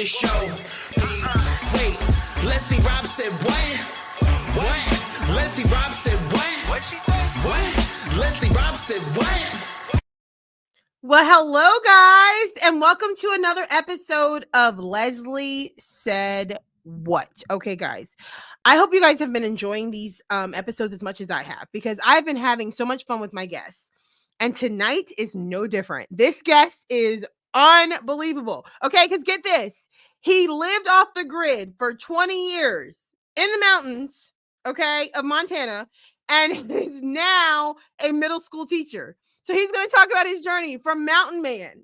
show. Wait, Leslie Rob said what? What? Leslie Rob said what? What she said? What? Leslie Rob said what? Well, hello, guys, and welcome to another episode of Leslie Said What? Okay, guys, I hope you guys have been enjoying these episodes as much as I have, because I've been having so much fun with my guests, and tonight is no different. This guest is unbelievable. Okay, because get this. He lived off the grid for 20 years in the mountains, okay, of Montana, and is now a middle school teacher. So he's going to talk about his journey from mountain man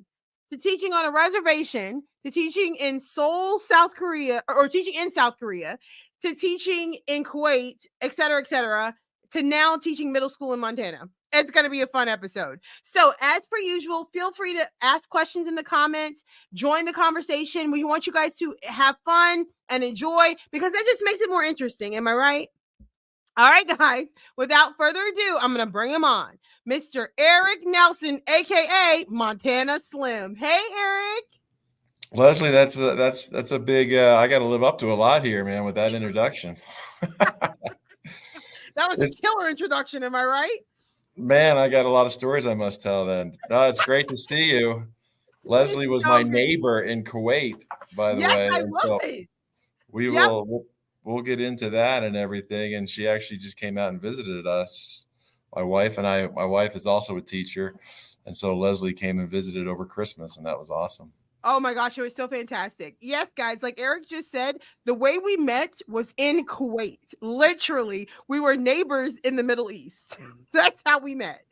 to teaching on a reservation, to teaching in Seoul, South Korea, or teaching in South Korea, to teaching in Kuwait, et cetera, to now teaching middle school in Montana. It's going to be a fun episode. So as per usual, feel free to ask questions in the comments, join the conversation. We want you guys to have fun and enjoy, because that just makes it more interesting. Am I right? All right, guys, without further ado, I'm going to bring him on. Mr. Erik Nelson, a.k.a. Montana Slim. Hey, Erik. Leslie, that's a big, I got to live up to a lot here, man, with that introduction. That was a killer introduction, am I right? Man, I got a lot of stories I must tell then. It's great to see you. Leslie was my neighbor in Kuwait, by the way. Yes, I love it. We'll get into that and everything. And she actually just came out and visited us. My wife is also a teacher. And so Leslie came and visited over Christmas, and that was awesome. Oh my gosh, it was so fantastic. Yes, guys, like Erik just said, the way we met was in Kuwait. Literally, we were neighbors in the Middle East. That's how we met.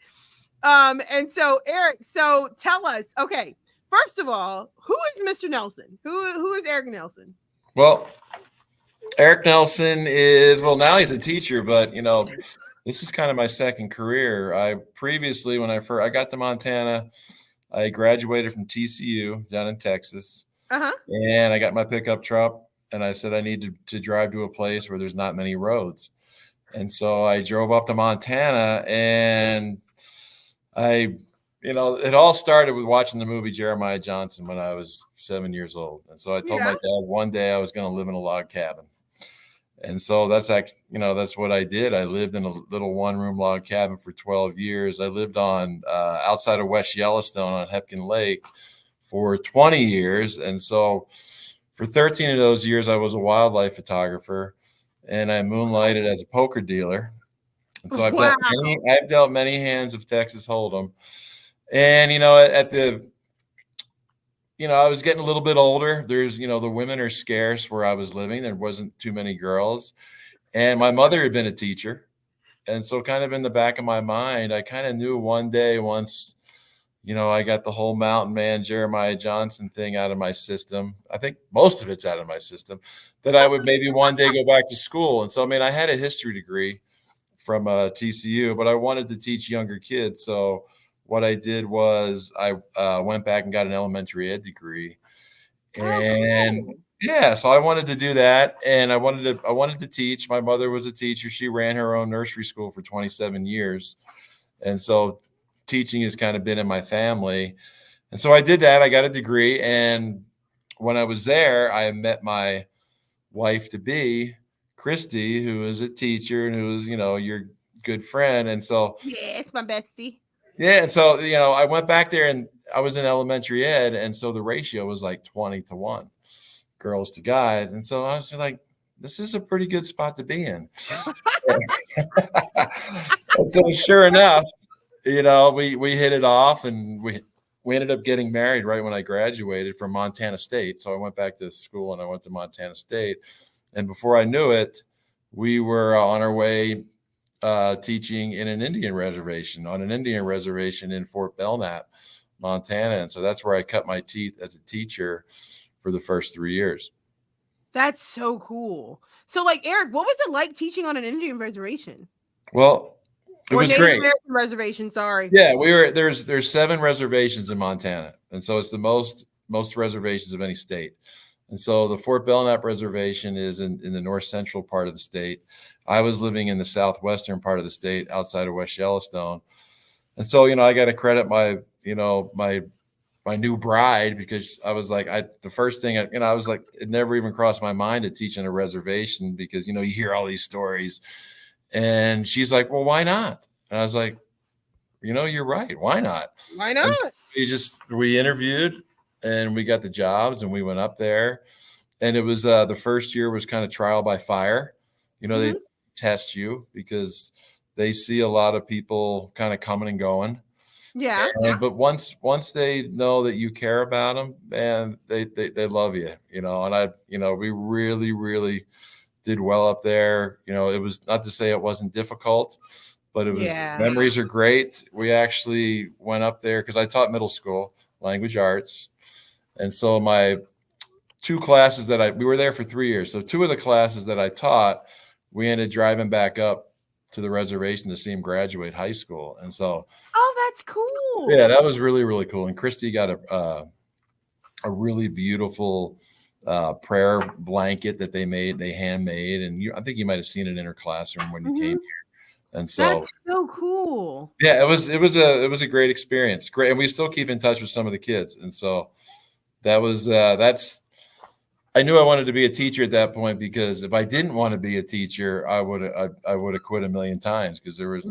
And so Erik, so tell us, okay, first of all, who is Mr. Nelson? Who is Erik Nelson? Well, Erik Nelson is, now he's a teacher, but this is kind of my second career. I previously, when I got to Montana, I graduated from TCU down in Texas, and I got my pickup truck, and I said I need to drive to a place where there's not many roads. And so I drove up to Montana, and it all started with watching the movie Jeremiah Johnson when I was 7 years old. And so I told my dad one day I was going to live in a log cabin. And so that's what I did. I lived in a little one-room log cabin for 12 years. I lived on outside of West Yellowstone on Hepkin Lake for 20 years. And so for 13 of those years, I was a wildlife photographer, and I moonlighted as a poker dealer. And so I've dealt many hands of Texas Hold'em. And, I was getting a little bit older. There's, the women are scarce where I was living. There wasn't too many girls. And my mother had been a teacher. And so kind of in the back of my mind, I kind of knew one day once, I got the whole mountain man, Jeremiah Johnson thing out of my system. I think most of it's out of my system, that I would maybe one day go back to school. And so, I had a history degree from TCU, but I wanted to teach younger kids. So what I did was I went back and got an elementary ed degree, and so I wanted to do that, and I wanted to teach. My mother was a teacher; she ran her own nursery school for 27 years, and so teaching has kind of been in my family. And so I did that. I got a degree, and when I was there, I met my wife to be, Christy, who is a teacher and who was your good friend, and so it's my bestie. Yeah. And so, I went back there and I was in elementary ed. And so the ratio was like 20-1 girls to guys. And so I was like, this is a pretty good spot to be in. And so sure enough, we hit it off, and we ended up getting married right when I graduated from Montana State. So I went back to school and I went to Montana State. And before I knew it, we were on our way teaching in on an Indian reservation in Fort Belknap, Montana. And so that's where I cut my teeth as a teacher for the first 3 years. That's so cool. So Erik, what was it like teaching on an Indian reservation? Well, it was great. American reservation, sorry. Yeah, there's 7 reservations in Montana. And so it's the most reservations of any state. And so the Fort Belknap Reservation is in the north central part of the state. I was living in the southwestern part of the state outside of West Yellowstone. And so, I got to credit my my new bride, because I was like, the first thing, I was like, it never even crossed my mind to teach on a reservation because, you hear all these stories. And she's like, well, why not? And I was like, you're right. Why not? Why And not? we interviewed and we got the jobs and we went up there. And it was the first year was kind of trial by fire. They test you because they see a lot of people kind of coming and going. Yeah. But once they know that you care about them, and they love you, and we really, really did well up there. It was not to say it wasn't difficult, but it was, memories are great. We actually went up there because I taught middle school language arts. And so my two classes we were there for 3 years. So two of the classes that I taught, we ended driving back up to the reservation to see him graduate high school. And so, oh, that's cool. Yeah, that was really, really cool. And Christy got a really beautiful prayer blanket that they handmade. And I think you might've seen it in her classroom when you came here. And so that's so cool. Yeah, it was a great experience. Great. And we still keep in touch with some of the kids. And so that was, I knew I wanted to be a teacher at that point, because if I didn't want to be a teacher, I would have quit a million times, because there was,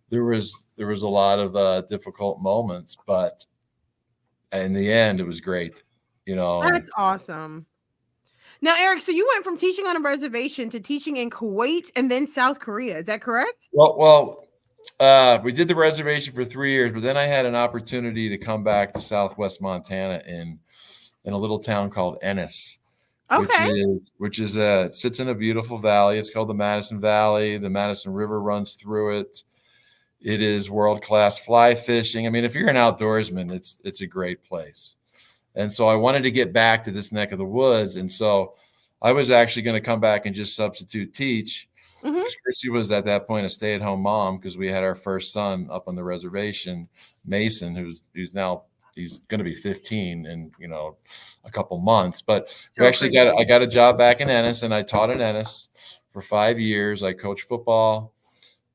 there was a lot of difficult moments, but in the end, it was great. That's awesome. Now, Erik, so you went from teaching on a reservation to teaching in Kuwait and then South Korea. Is that correct? Well, we did the reservation for 3 years, but then I had an opportunity to come back to Southwest Montana in a little town called Ennis, which is sits in a beautiful valley. It's called the Madison Valley. The Madison River runs through it. It is world-class fly fishing. I mean, if you're an outdoorsman, it's a great place. And so I wanted to get back to this neck of the woods. And so I was actually going to come back and just substitute teach. Chrissy was at that point a stay-at-home mom, because we had our first son up on the reservation, Mason, he's going to be 15 in a couple months. But I got a job back in Ennis, and I taught in Ennis for 5 years. I coached football.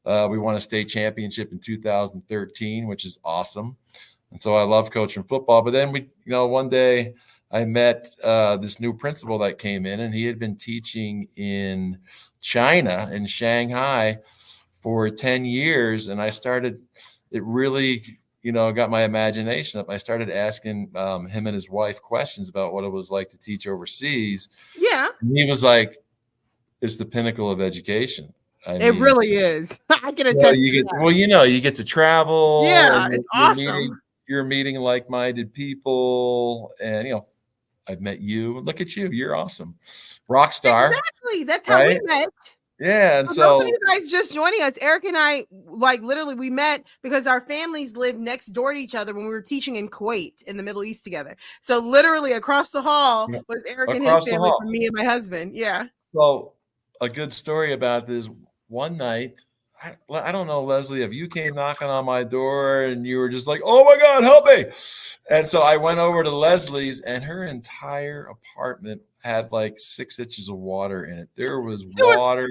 We won a state championship in 2013, which is awesome. And so I love coaching football. But then one day I met this new principal that came in, and he had been teaching in China, in Shanghai, for 10 years. And it really, got my imagination up. I started asking him and his wife questions about what it was like to teach overseas. Yeah. And he was like, it's the pinnacle of education. It really is. I can attest you get to travel. Yeah, it's awesome. You're meeting like-minded people, and I've met you. Look at you, you're awesome, rock star. Exactly, that's how we met. Yeah, and so you guys just joining us, Erik and I, literally, we met because our families lived next door to each other when we were teaching in Kuwait in the Middle East together. So literally across the hall was Erik and his family from me and my husband. Yeah. So a good story about this. One night, I don't know, Leslie, if you came knocking on my door and you were just like, oh my God, help me. And so I went over to Leslie's, and her entire apartment had like 6 inches of water in it. There was water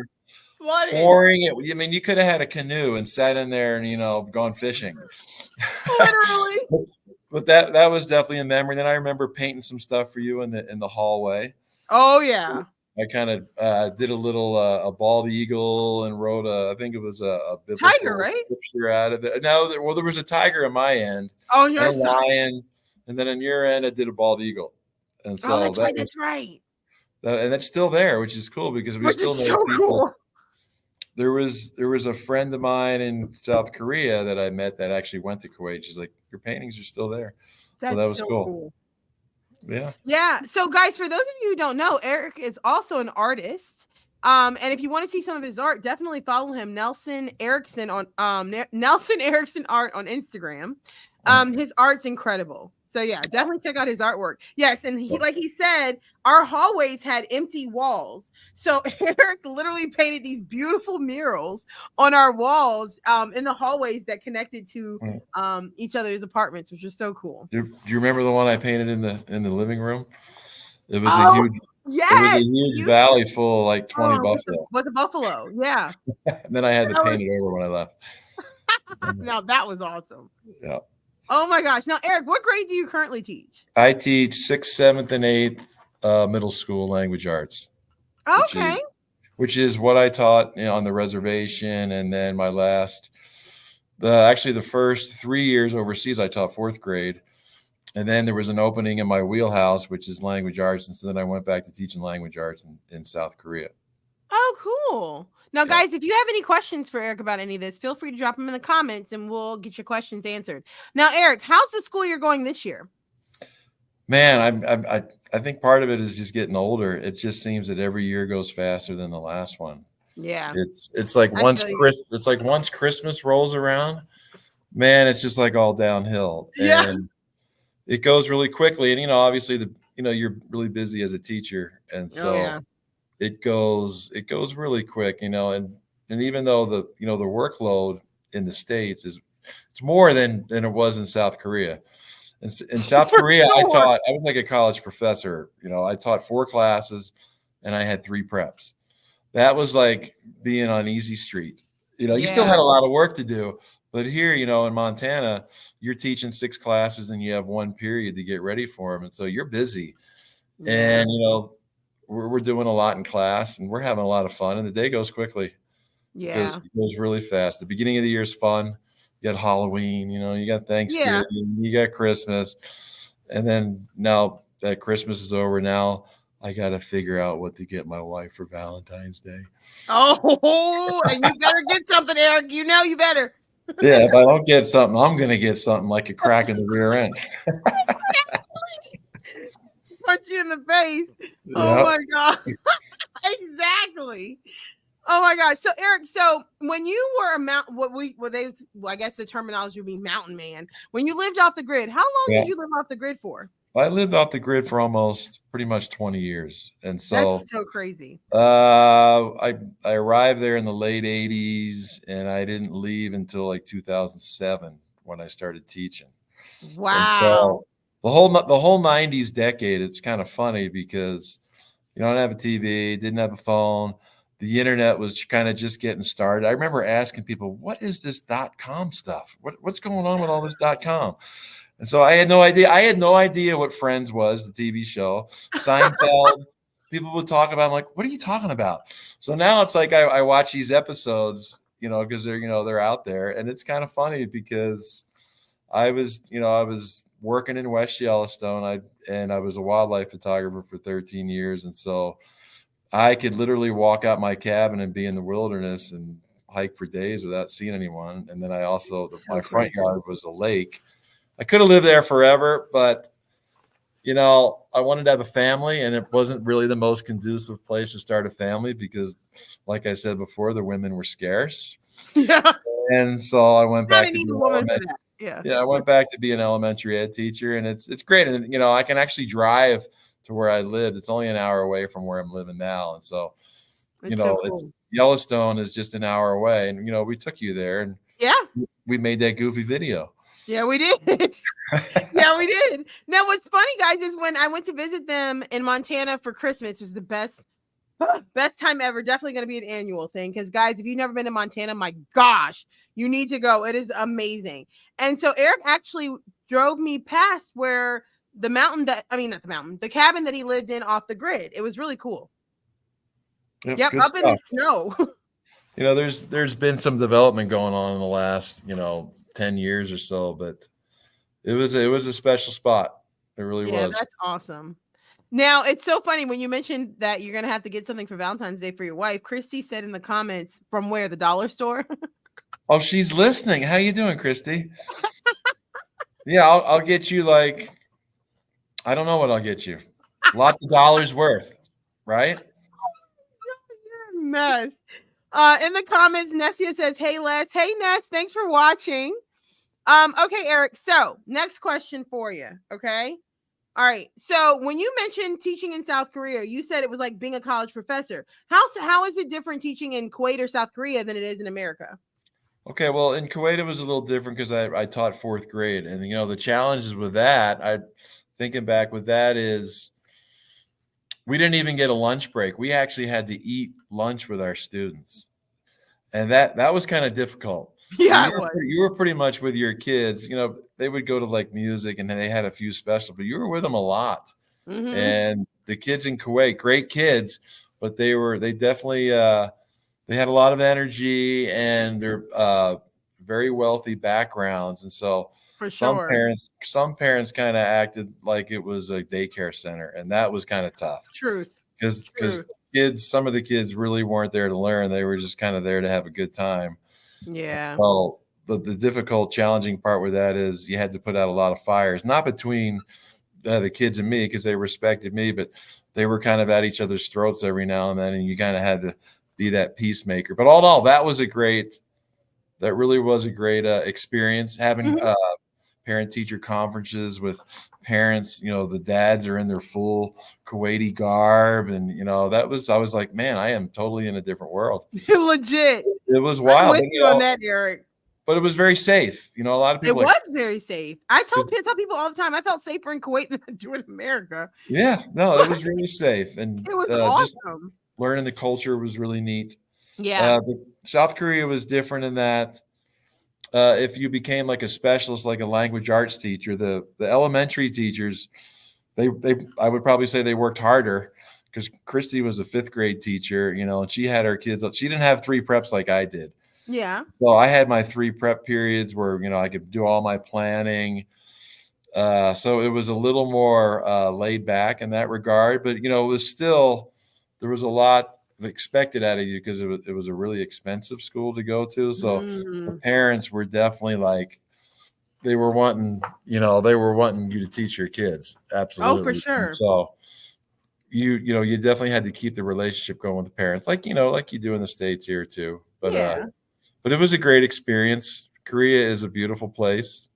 pouring it. I mean, you could have had a canoe and sat in there and, gone fishing. Literally. But that was definitely a memory. Then I remember painting some stuff for you in the hallway. Oh, yeah. I kind of did a little a bald eagle and wrote I think it was a tiger, right? Scripture out of it. No, there was a tiger on my end. Oh, your side. Lion, and then on your end, I did a bald eagle. And so that's right. And that's still there, which is cool, because we still know people. Cool. There was a friend of mine in South Korea that I met that actually went to Kuwait. She's like, your paintings are still there. So that was cool. Yeah. So guys, for those of you who don't know, Erik is also an artist. And if you want to see some of his art, definitely follow him, Nelson Erickson on Nelson Erickson Art on Instagram. His art's incredible. So yeah, definitely check out his artwork. Yes, and like he said, our hallways had empty walls. So Erik literally painted these beautiful murals on our walls in the hallways that connected to each other's apartments, which was so cool. Do you remember the one I painted in the living room? It was a huge Yes, it was a huge valley full of like 20 buffalo. With a buffalo, yeah. And then I had to paint it over when I left. Now that was awesome. Yeah. Oh my gosh. Now, Erik, what grade do you currently teach? I teach 6th, 7th, and 8th middle school language arts, which Okay. is what I taught, on the reservation, and then the first 3 years overseas, I taught 4th grade, and then there was an opening in my wheelhouse, which is language arts, and so then I went back to teaching language arts in South Korea. Oh, cool. Now, Yeah. guys, if you have any questions for Erik about any of this, feel free to drop them in the comments and we'll get your questions answered. Now, Erik, how's the school year going this year? Man, I think part of it is just getting older. It just seems that every year goes faster than the last one. Yeah. It's like I feel you. once Christmas rolls around, man, it's just like all downhill. Yeah. And it goes really quickly. And obviously you're really busy as a teacher, and so Oh, yeah. it goes really quick. And even though the workload in the States it's more than it was in South Korea. In South For Korea, I sure. was like a college professor. I taught 4 classes and I had 3 preps. That was like being on easy street. You still Yeah. had a lot of work to do, but here, in Montana, you're teaching 6 classes and you have 1 period to get ready for them. And so you're busy. Yeah. And, we're doing a lot in class and we're having a lot of fun, and the day goes quickly. Yeah. It goes really fast. The beginning of the year is fun. You got Halloween, you got Thanksgiving, you got Christmas. And then now that Christmas is over, now I got to figure out what to get my wife for Valentine's Day. Oh, and you better get something, Erik. You better. Yeah, if I don't get something, I'm going to get something like a crack in the rear end. Punch you in the face. Oh Yep. my God. Exactly. Oh my gosh. So Erik, when you were I guess the terminology would be mountain man. When you lived off the grid, how long Yeah. did you live off the grid for? I lived off the grid for almost pretty much 20 years. And so That's so crazy. I arrived there in the late 80s, and I didn't leave until like 2007 when I started teaching. Wow. And so the whole 90s decade, it's kind of funny because you don't have a TV, didn't have a phone. The internet was kind of just getting started. I remember asking people, what is this .com stuff? What's going on with all this .com? And so I had no idea. I had no idea what Friends was, the TV show. Seinfeld, people would talk about it. I'm like, what are you talking about? So now it's like I watch these episodes, because they're out there. And it's kind of funny because I was working in West Yellowstone. I was a wildlife photographer for 13 years. And so I could literally walk out my cabin and be in the wilderness and hike for days without seeing anyone. And then my front yard was a lake. I could have lived there forever, but I wanted to have a family, and it wasn't really the most conducive place to start a family because, like I said before, the women were scarce. Yeah. And so I went back to Need be a woman for that. Yeah. Yeah, I went back to be an elementary ed teacher, and it's great. And I can actually drive to where I lived. It's only an hour away from where I'm living now, and so It's so cool. it's Yellowstone is just an hour away, and we took you there, and we made that goofy video. Yeah, we did. Yeah, we did. Now, what's funny, guys, is when I went to visit them in Montana for Christmas, it was the best time ever. Definitely going to be an annual thing because, guys, if you've never been to Montana, my gosh, you need to go. It is amazing. And so Erik actually drove me past where the cabin that he lived in off the grid. It was really cool. Yep, up in the snow. There's been some development going on in the last 10 years or so, but it was a special spot. It really was. Yeah, that's awesome. Now, it's so funny when you mentioned that you're going to have to get something for Valentine's Day for your wife. Christy said in the comments, from where? The dollar store? Oh, she's listening. How you doing, Christy? Yeah, I'll get you I don't know what I'll get you. Lots of dollars worth, right? You're a mess. In the comments, Nessia says, hey, Les. Hey, Ness. Thanks for watching. Okay, Erik. So next question for you. Okay. All right. So when you mentioned teaching in South Korea, you said it was like being a college professor. How is it different teaching in Kuwait or South Korea than it is in America? Okay. Well, in Kuwait, it was a little different because I taught 4th grade, and the challenges with that, thinking back with that is we didn't even get a lunch break. We actually had to eat lunch with our students. And that was kind of difficult. So Yeah, it was. you were pretty much with your kids. They would go to like music and they had a few specials, but you were with them a lot. Mm-hmm. And the kids in Kuwait, great kids, but they definitely they had a lot of energy and they're very wealthy backgrounds. And so For some sure. parents kind of acted like it was a daycare center, and that was kind of tough Truth. because Truth. some of the kids really weren't there to learn. They were just kind of there to have a good time. Yeah. Well, the difficult, challenging part with that is you had to put out a lot of fires, not between the kids and me because they respected me, but they were kind of at each other's throats every now and then, and you kind of had to be that peacemaker. But all in all, that really was a great experience having Mhm. parent-teacher conferences with parents. The dads are in their full Kuwaiti garb, and I was like, man, I am totally in a different world. Legit. It was I'm wild, with you on that, Eric. but it was very safe. A lot of It people was very safe. I tell people all the time I felt safer in Kuwait than I do in America. yeah, no, it was really safe, and It was just awesome. learning the culture was really neat. Yeah. South Korea was different in that if you became like a specialist, like a language arts teacher, the elementary teachers, they I would probably say they worked harder because Christy was a 5th grade teacher, and she had her kids. She didn't have 3 preps like I did. Yeah. So I had my 3 prep periods where, I could do all my planning. So it was a little more laid back in that regard, but it was still, there was a lot expected out of you because it was a really expensive school to go to. So the parents were definitely like, they were wanting you to teach your kids. Absolutely. Oh, for And sure. so you definitely had to keep the relationship going with the parents, like you do in the States here too. Yeah. But it was a great experience. Korea is a beautiful place.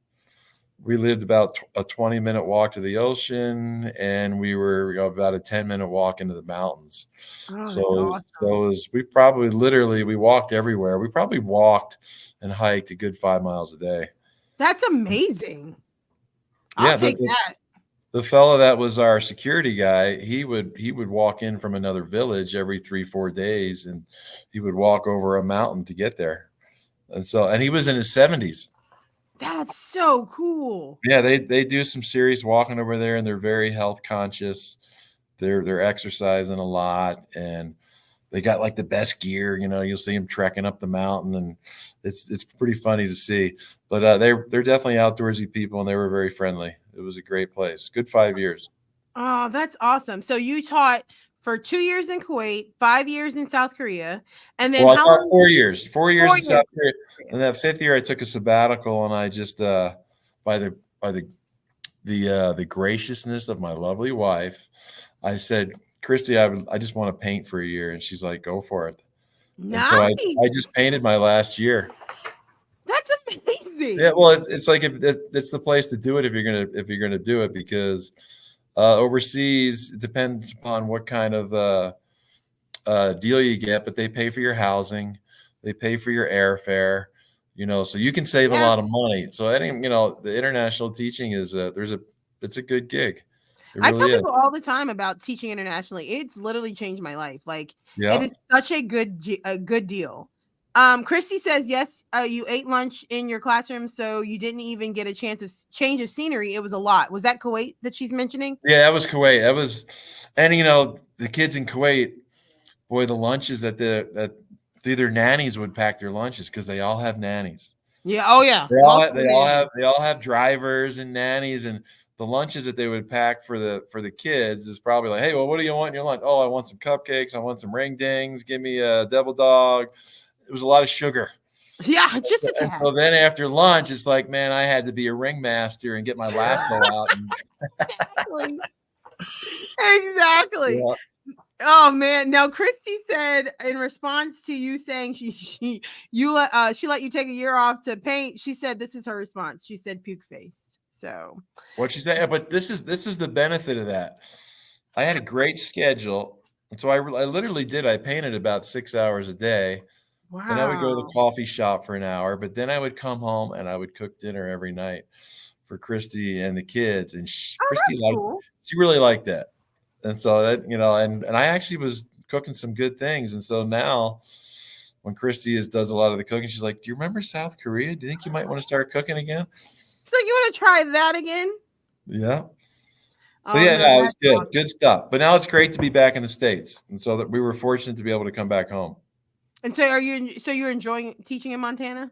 We lived about a 20-minute walk to the ocean, and we were about a 10-minute walk into the mountains. Oh, that's So awesome. we walked everywhere. We probably walked and hiked a good 5 miles a day. That's amazing. Yeah, I'll take that. the fellow that was our security guy, he would walk in from another village every 3-4 days, and he would walk over a mountain to get there. And he was in his 70s. That's so cool. Yeah, they do some serious walking over there, and they're very health conscious. They're exercising a lot, and they got like the best gear. You'll see them trekking up the mountain, and it's pretty funny to see. But they're definitely outdoorsy people, and they were very friendly. It was a great place. Good 5 years. Oh, that's awesome. So you taught for 2 years in Kuwait, 5 years in South Korea, and then Well, I how taught long? 4 years. 4 years 4 in South years. Korea, and that 5th year I took a sabbatical, and I just by the graciousness of my lovely wife, I said, Christy, I just want to paint for a year, and she's like, go for it. And so I Nice. just painted my last year. That's amazing. Yeah, well, it's like it's the place to do it if you're gonna do it, because overseas it depends upon what kind of deal you get, but they pay for your housing, they pay for your airfare, so you can save a Yeah. lot of money. So the international teaching is it's a good gig. It I tell really is. people all the time about teaching internationally. It's literally changed my life. Like it Yeah. is such a good deal. Christy says yes. You ate lunch in your classroom, so you didn't even get a chance of change of scenery. It was a lot. Was that Kuwait that she's mentioning? Yeah, that was Kuwait. And the kids in Kuwait, boy, the lunches that their nannies would pack their lunches because they all have nannies. Yeah. Oh yeah. They all have drivers and nannies, and the lunches that they would pack for the kids is probably like, hey, well, what do you want in your lunch? Oh, I want some cupcakes. I want some ring dings. Give me a devil dog. It was a lot of sugar. Yeah, just a And tad. so then after lunch, it's like, man, I had to be a ringmaster and get my lasso out. Exactly. Exactly. Yeah. Oh man. Now Christy said in response to you saying she let you take a year off to paint, she said this is her response. She said puke face. So What you say? But this is the benefit of that. I had a great schedule, and so I literally did. I painted about 6 hours a day. Then I would go to the wow. coffee shop for an hour, but then I would come home and I would cook dinner every night for Christy and the kids. And Oh, that's cool. she really liked that. And so that, and I actually was cooking some good things. And so now when Christy does a lot of the cooking, she's like, "Do you remember South Korea? Do you think you might want to start cooking again?" So you want to try that again? Yeah. So Oh yeah, no, no, it's that's good, awesome. good stuff. But now it's great to be back in the States, and so that we were fortunate to be able to come back home. And so you're enjoying teaching in Montana?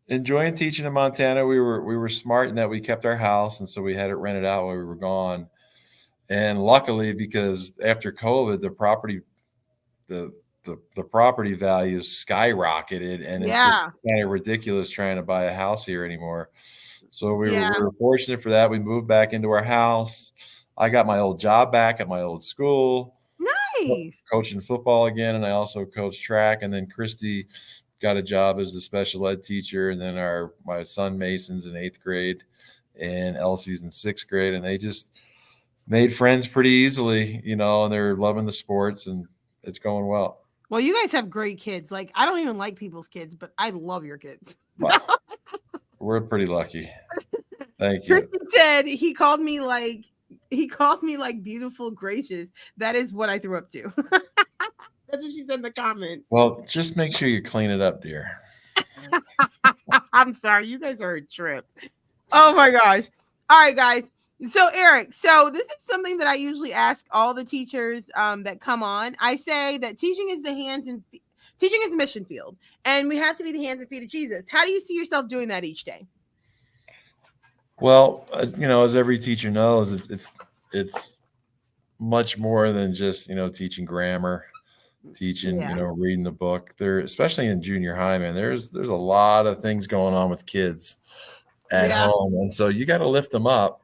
Enjoying teaching in Montana. We were smart in that we kept our house, and so we had it rented out while we were gone. And luckily, because after COVID, the property values skyrocketed, and it's just Yeah. kind of ridiculous trying to buy a house here anymore. So we Yeah. were fortunate for that. We moved back into our house. I got my old job back at my old school, Nice. coaching football again, and I also coach track. And then Christy got a job as the special ed teacher, and then my son Mason's in 8th grade, and Elsie's in 6th grade, and they just made friends pretty easily, and they're loving the sports, and it's going well. Well, you guys have great kids. Like, I don't even like people's kids, but I love your kids. Wow. We're pretty lucky. Thank you. Kristen said he called me like beautiful, gracious. That is what I threw up to. That's what she said in the comments. Well, just make sure you clean it up, dear. I'm sorry. You guys are a trip. Oh my gosh. All right, guys. So Erik, so this is something that I usually ask all the teachers that come on. I say that teaching is teaching is the mission field, and we have to be the hands and feet of Jesus. How do you see yourself doing that each day? Well, as every teacher knows, it's much more than just teaching grammar, teaching reading the book. There, especially in junior high, man, there's a lot of things going on with kids at home, and so you got to lift them up.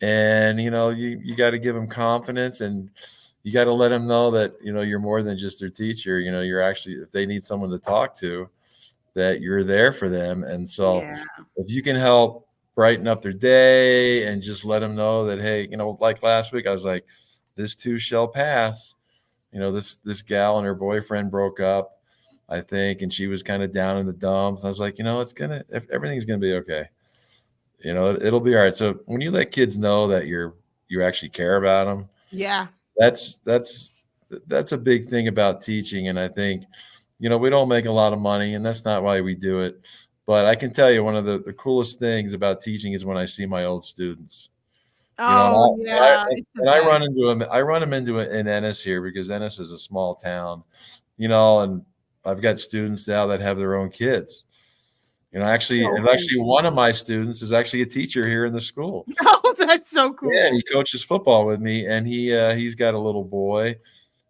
And, you got to give them confidence, and you got to let them know that, you're more than just their teacher. You're actually, if they need someone to talk to, that you're there for them. And so if you can help brighten up their day and just let them know that, hey, like last week, I was like, this too shall pass. This gal and her boyfriend broke up, I think, and she was kind of down in the dumps. I was like, everything's going to be okay. It'll be all right. So when you let kids know that you actually care about them, that's a big thing about teaching. And I think, we don't make a lot of money, and that's not why we do it. But I can tell you, one of the coolest things about teaching is when I see my old students. Oh, and I run into them. I run them into in Ennis here, because Ennis is a small town, and I've got students now that have their own kids. Actually one of my students is actually a teacher here in the school. Oh, that's so cool. Yeah, and he coaches football with me, and he's got a little boy.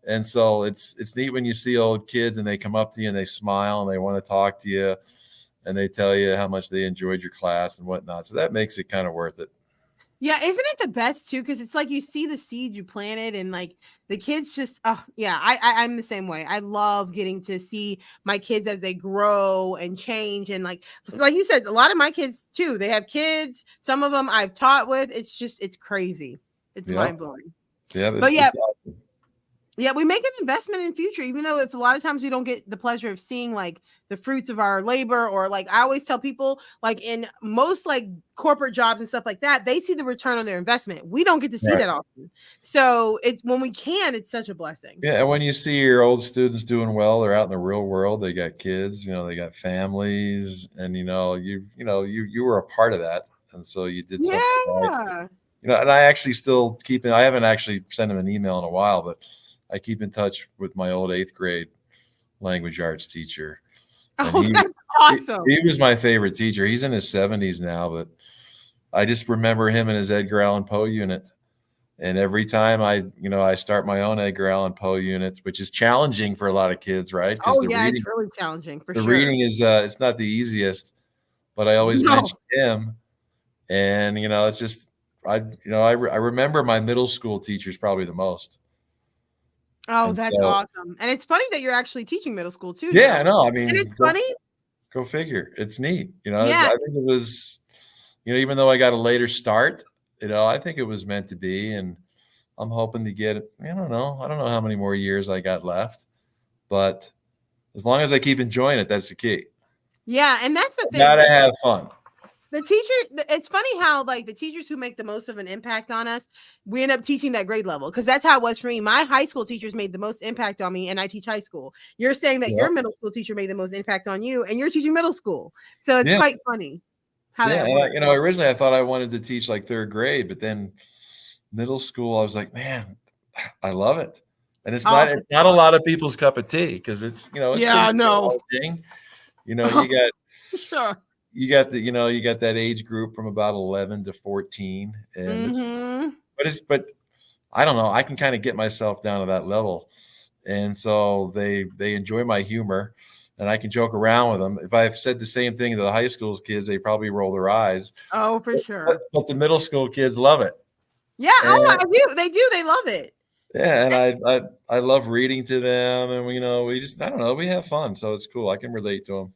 And so it's neat when you see old kids and they come up to you and they smile and they want to talk to you, and they tell you how much they enjoyed your class and whatnot. So that makes it kind of worth it. Yeah, isn't it the best too? Because it's like you see the seed you planted, and like the kids just, I'm the same way. I love getting to see my kids as they grow and change, and like you said, a lot of my kids too. They have kids. Some of them I've taught with. It's crazy. It's mind blowing. Yeah, but it's awesome. Yeah, we make an investment in future, even though if a lot of times we don't get the pleasure of seeing like the fruits of our labor, or like I always tell people, like in most like corporate jobs and stuff like that, they see the return on their investment. We don't get to see that often. So it's when we can, it's such a blessing. Yeah, and when you see your old students doing well, they're out in the real world, they got kids, they got families, and you were a part of that, and so you did something right. And I actually still I haven't actually sent them an email in a while, but I keep in touch with my old 8th grade language arts teacher. Oh, that's awesome. He was my favorite teacher. He's in his 70s now, but I just remember him in his Edgar Allan Poe unit. And every time I start my own Edgar Allan Poe unit, which is challenging for a lot of kids, right? It's really challenging for sure. The reading is it's not the easiest, but I always mention him. And it's just I remember my middle school teachers probably the most. Oh, and that's awesome. And it's funny that you're actually teaching middle school too. Yeah, I know. I mean, and it's funny. Go figure. It's neat. I think it was, even though I got a later start, I think it was meant to be. And I'm hoping to get, I don't know how many more years I got left, but as long as I keep enjoying it, that's the key. Yeah. And that's the thing. Gotta have fun. It's funny how like the teachers who make the most of an impact on us, we end up teaching that grade level, because that's how it was for me. My high school teachers made the most impact on me, and I teach high school. You're saying that your middle school teacher made the most impact on you, and you're teaching middle school. So it's quite funny how that works. And originally I thought I wanted to teach like third grade, but then middle school, I was like, man, I love it. And it's not a lot of people's cup of tea, because it's, it's pretty challenging. You got you got that age group from about 11 to 14, and but I don't know, I can kind of get myself down to that level, and so they enjoy my humor, and I can joke around with them. If I've said the same thing to the high school kids, they probably roll their eyes. Oh, for sure. But the middle school kids love it. Yeah. I do. They do. They love it. Yeah, and I love reading to them, and we just, I don't know, we have fun, so it's cool. I can relate to them.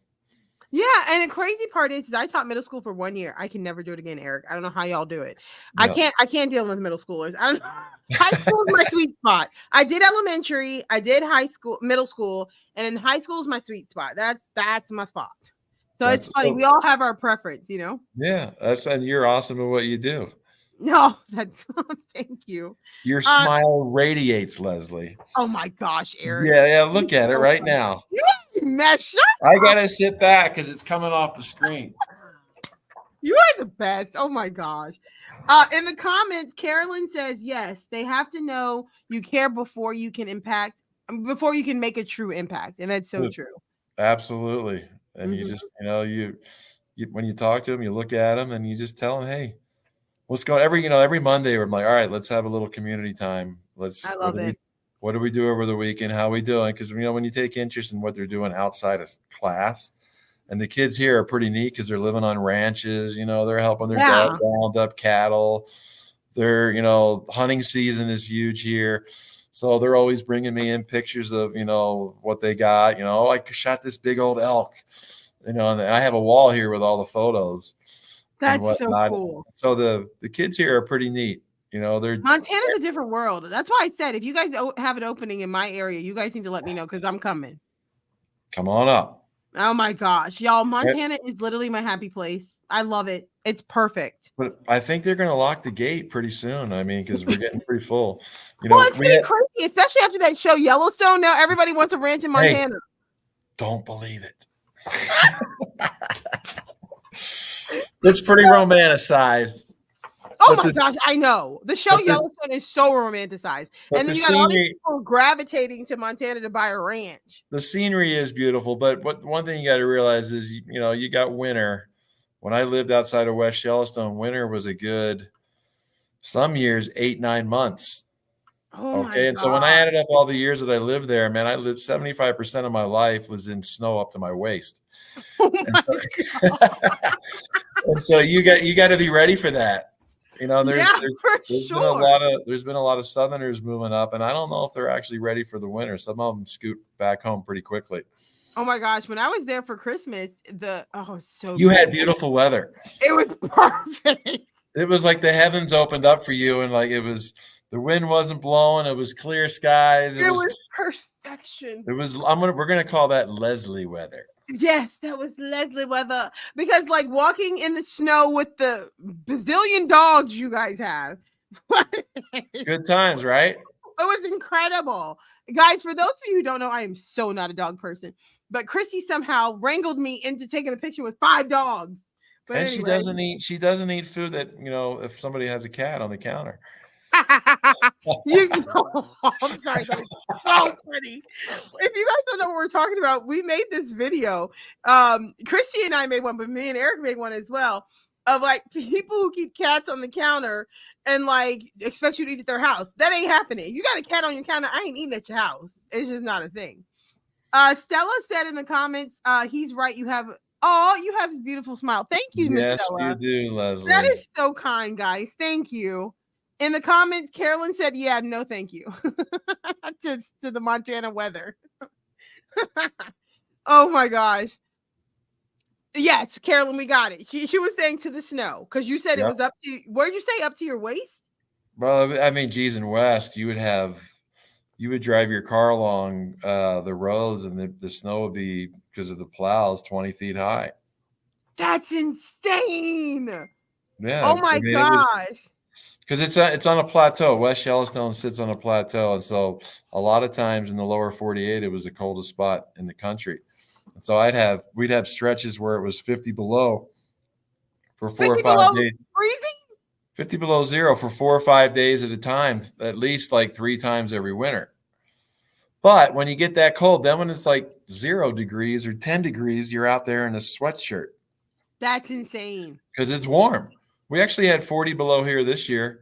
Yeah, and the crazy part is I taught middle school for 1 year. I can never do it again, Eric. I don't know how y'all do it. No. I can't deal with middle schoolers. I don't know. High school is my sweet spot. I did elementary, I did high school, middle school, and in high school is my sweet spot. That's my spot. So it's funny. We all have our preference, Yeah, and you're awesome at what you do. No, that's thank you. Your smile radiates, Leslie. Oh my gosh, Eric. Yeah, look at it right now. I gotta sit back because it's coming off the screen. You are the best. Oh my gosh. In the comments, Carolyn says, yes, they have to know you care before you can make a true impact. And that's so true. Absolutely. And you just, you when you talk to them, you look at them and you just tell them, hey, what's going every Monday, we're like, all right, let's have a little community time. I love it. What do we do over the weekend? How are we doing? Because, when you take interest in what they're doing outside of class, and the kids here are pretty neat because they're living on ranches, they're helping their dad round up cattle. They're, hunting season is huge here. So they're always bringing me in pictures of, what they got. I shot this big old elk, and I have a wall here with all the photos. That's so cool. So the kids here are pretty neat. Montana's a different world. That's why I said, if you guys have an opening in my area, you guys need to let me know, because I'm coming. Come on up. Oh my gosh, y'all! Montana is literally my happy place. I love it. It's perfect. But I think they're going to lock the gate pretty soon. I mean, because we're getting pretty full. Well, it's getting crazy, especially after that show Yellowstone. Now everybody wants a ranch in Montana. Hey, don't believe it. It's pretty romanticized. Oh my gosh, I know. The show Yellowstone is so romanticized. And then you got all these people gravitating to Montana to buy a ranch. The scenery is beautiful, but one thing you got to realize is, you got winter. When I lived outside of West Yellowstone, winter was a good, some years, 8-9 months. Oh my God. And so when I added up all the years that I lived there, man, I lived 75% of my life was in snow up to my waist. Oh my God. And so you got to be ready for that. There's been a lot of Southerners moving up, and I don't know if they're actually ready for the winter. Some of them scoot back home pretty quickly. Oh my gosh, when I was there for Christmas, you had beautiful weather. It was perfect. It was like the heavens opened up for you, and like the wind wasn't blowing. It was clear skies. It was perfection. We're gonna call that Leslie weather. Yes, that was Leslie weather, because like walking in the snow with the bazillion dogs you guys have. Good times, right? It was incredible. Guys, for those of you who don't know, I am so not a dog person, but Christy somehow wrangled me into taking a picture with 5 dogs. But and anyway. she doesn't eat food that, if somebody has a cat on the counter. I'm sorry, that is so funny. If you guys don't know what we're talking about, we made this video. Christy and I made one, but me and Eric made one as well, of like people who keep cats on the counter and like expect you to eat at their house. That ain't happening. You got a cat on your counter, I ain't eating at your house. It's just not a thing. Stella said in the comments, he's right. You have his beautiful smile. Thank you, Miss Stella. Yes, you do, Leslie. That is so kind, guys. Thank you. In the comments, Carolyn said, yeah, no, thank you. to the Montana weather. Oh my gosh. Yes, Carolyn, we got it. She was saying to the snow, because you said it was up to, where'd you say, up to your waist? Well, I mean, geez, in West, you would drive your car along the roads, and the snow would be, because of the plows, 20 feet high. That's insane. Yeah, Oh my I mean, it was gosh. because it's on a plateau. West Yellowstone sits on a plateau, and so a lot of times in the lower 48, it was the coldest spot in the country. And so we'd have stretches where it was 50 below for 50 below 4 or 5 days, freezing? 50 below zero for 4 or 5 days at a time, at least like 3 times every winter. But when you get that cold, then when it's like 0 degrees or 10 degrees, you're out there in a sweatshirt That's insane. because it's warm. We actually had 40 below here this year,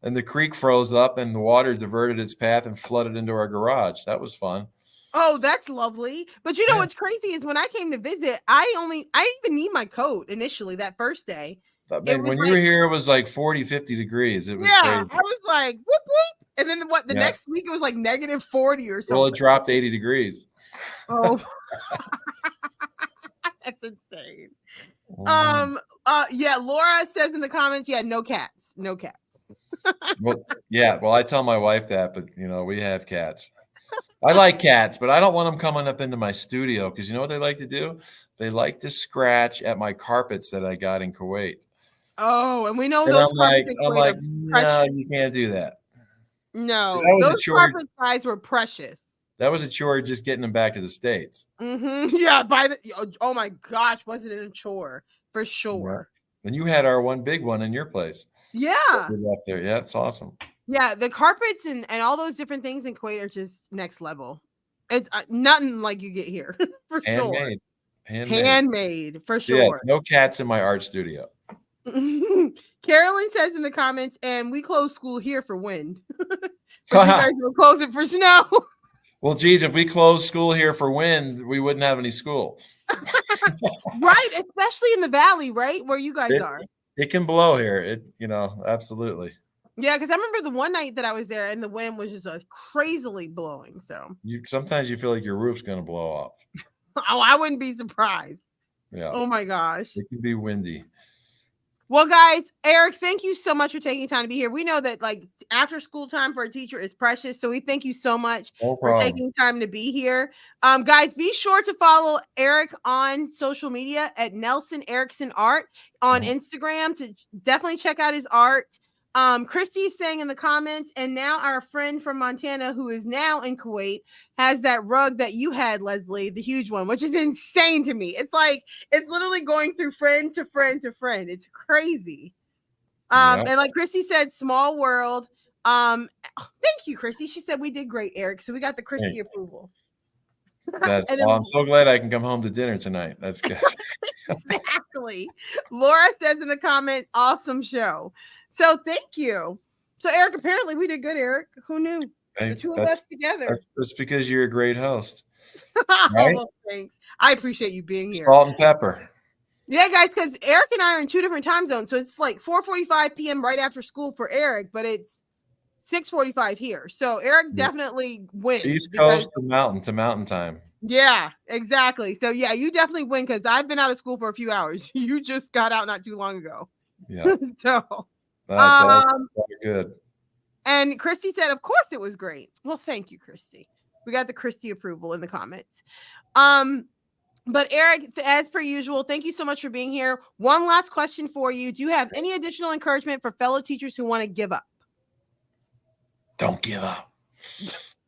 and the creek froze up and the water diverted its path and flooded into our garage. That was fun. Oh, that's lovely. But you know Yeah. what's crazy is when I came to visit, I didn't even need my coat initially that first day. I It mean, was when you like, were here, it was like 40, 50 degrees. It was yeah, crazy. I was like, whoop, whoop. And then the Yeah. next week it was like negative 40 or Well, something. it dropped 80 degrees. Oh, that's insane. Mhm. Yeah, Laura says in the comments, yeah, no cats. No cats. Well, yeah. Well, I tell my wife that, but we have cats. I like cats, but I don't want them coming up into my studio because you know what they like to do? They like to scratch at my carpets that I got in Kuwait. Oh, and we know And those carpets in I'm Kuwait like, are no, precious. you can't do that. No, That was a those chore. carpet guys were precious. That was a chore just getting them back to the States. Yeah, oh my gosh, wasn't it a chore for Yeah. sure? And you had our one big one in your place. Yeah, We left there. Yeah, it's awesome. yeah. The carpets and all those different things in Kuwait are just next level. It's nothing like you get here for sure. Handmade. Handmade for Yeah, sure. no cats in my art studio. Carolyn says in the comments, and we close school here for wind. But you guys will close it for snow. Well, geez, if we closed school here for wind, we wouldn't have any school. Right, especially in the valley, right? Where you guys are. It can blow here. Absolutely. Yeah, because I remember the one night that I was there and the wind was just crazily blowing. So Sometimes you feel like your roof's going to blow off. oh, I wouldn't be surprised. Yeah. Oh my gosh. It can be windy. Well, guys, Eric, thank you so much for taking time to be here. We know that like after school time for a teacher is precious. So we thank you so much for taking time to be here. Guys, be sure to follow Eric on social media at Nelson Erickson Art on Instagram to definitely check out his art. Christy is saying in the comments, and now our friend from Montana, who is now in Kuwait, has that rug that you had, Leslie, the huge one, which is insane to me. It's like it's literally going through friend to friend to friend. It's crazy. And like Christy said, small world. Thank you, Christy. She said we did great, Eric. So we got the Christy approval. I'm so glad I can come home to dinner tonight. That's good. Exactly. Laura says in the comment, awesome show. So thank you. So Eric, apparently we did good, Eric. Who knew? The two of us together. That's because you're a great host. Right? Well, thanks. I appreciate you being here. Salt and pepper. Yeah, guys, because Eric and I are in 2 different time zones. So it's like 4:45 p.m. right after school for Eric, but it's 6:45 here. So Eric definitely wins. East Coast to mountain time. Yeah, exactly. So yeah, you definitely win because I've been out of school for a few hours. You just got out not too long ago. Yeah. So good. And Christy said, of course it was great. Well, thank you, Christy. We got the Christy approval in the comments. But Eric, as per usual, thank you so much for being here. One last question for you. Do you have any additional encouragement for fellow teachers who want to give up? Don't give up.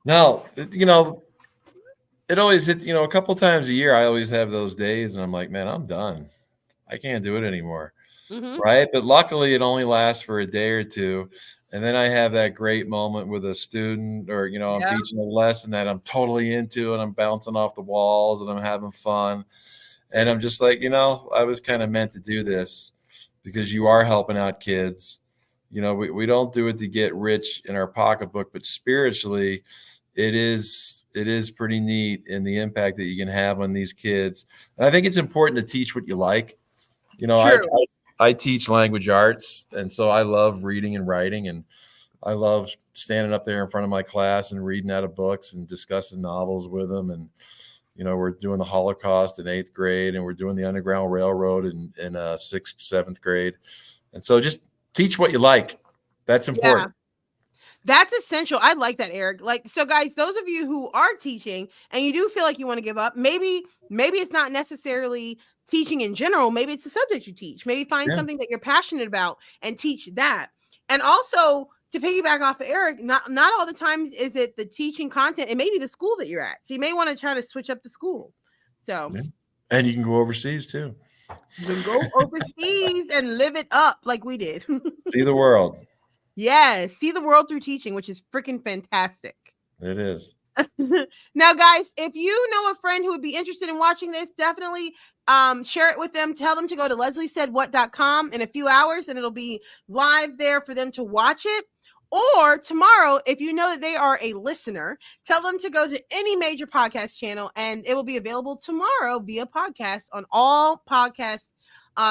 No, it always hits, a couple times a year, I always have those days and I'm like, man, I'm done. I can't do it anymore. Right. But luckily it only lasts for a day or two. And then I have that great moment with a student or, I'm teaching a lesson that I'm totally into and I'm bouncing off the walls and I'm having fun. And I'm just like, I was kind of meant to do this because you are helping out kids. We don't do it to get rich in our pocketbook, but spiritually it is pretty neat in the impact that you can have on these kids. And I think it's important to teach what you like. I teach language arts, and so I love reading and writing, and I love standing up there in front of my class and reading out of books and discussing novels with them. And, we're doing the Holocaust in 8th grade, and we're doing the Underground Railroad in 6th, 7th grade. And so just teach what you like. That's important. Yeah. That's essential. I like that, Eric. So guys, those of you who are teaching and you do feel like you want to give up, maybe it's not necessarily teaching in general. Maybe it's the subject you teach. Maybe find something that you're passionate about and teach that. And also, to piggyback off of Erik, not all the times is it the teaching content. It may be the school that you're at. So you may want to try to switch up the school. So, and you can go overseas too. You can go overseas and live it up like we did. See the world. Yes, see the world through teaching, which is freaking fantastic. It is. Now, guys, if you know a friend who would be interested in watching this, definitely share it with them. Tell them to go to lesliesaidwhat.com in a few hours, and it'll be live there for them to watch it. Or tomorrow, if you know that they are a listener, tell them to go to any major podcast channel, and it will be available tomorrow via podcast on all podcast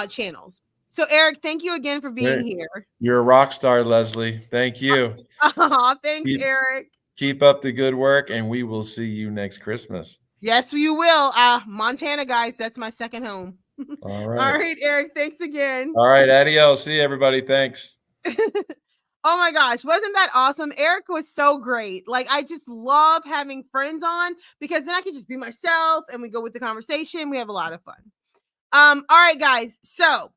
channels. So, Erik, thank you again for being here. You're a rock star, Leslie. Thank you. Thanks, Erik. Keep up the good work, and we will see you next Christmas. Yes, you will. Montana, guys, that's my second home. All right. All right, Erik, thanks again. All right, adios. See you, everybody. Thanks. Oh my gosh, wasn't that awesome? Erik was so great. Like, I just love having friends on because then I can just be myself and we go with the conversation. We have a lot of fun. All right, guys. So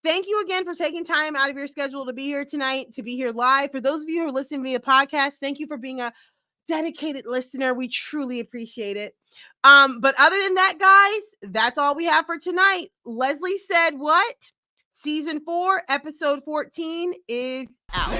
thank you again for taking time out of your schedule to be here tonight, to be here live. For those of you who are listening via podcast, thank you for being a dedicated listener. We truly appreciate it. But other than that, guys, that's all we have for tonight. Leslie Said What? Season 4, episode 14 is out.